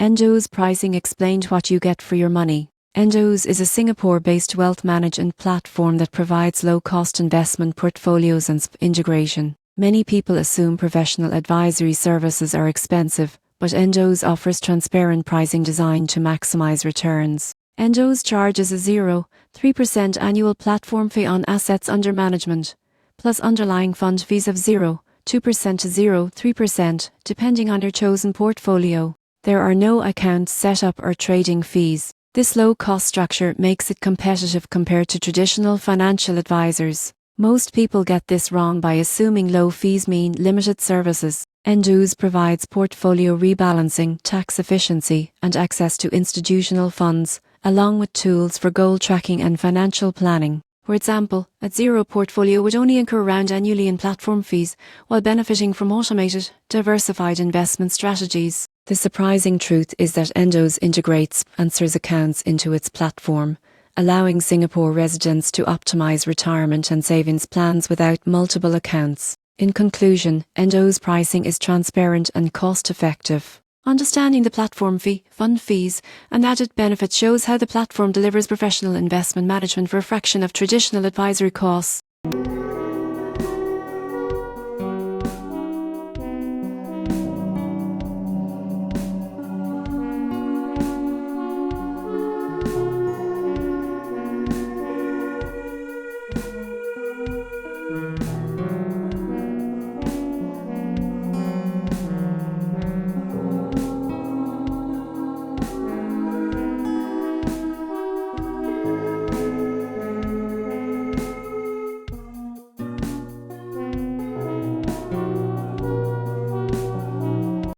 Endowus pricing explained what you get for your money. Endowus is a Singapore-based wealth management platform that provides low-cost investment portfolios and integration. Many people assume professional advisory services are expensive, but Endowus offers transparent pricing designed to maximize returns. Endowus charges a 0.3% annual platform fee on assets under management, plus underlying fund fees of 0.2% to 0.3%, depending on your chosen portfolio. There are no account setup or trading fees. This low-cost structure makes it competitive compared to traditional financial advisors. Most people get this wrong by assuming low fees mean limited services. Endowus provides portfolio rebalancing, tax efficiency, and access to institutional funds, along with tools for goal tracking and financial planning. For example, a zero portfolio would only incur around annually in platform fees, while benefiting from automated, diversified investment strategies. The surprising truth is that Endowus integrates answers accounts into its platform, allowing Singapore residents to optimize retirement and savings plans without multiple accounts. In conclusion, Endowus pricing is transparent and cost-effective. Understanding the platform fee, fund fees, and added benefits shows how the platform delivers professional investment management for a fraction of traditional advisory costs.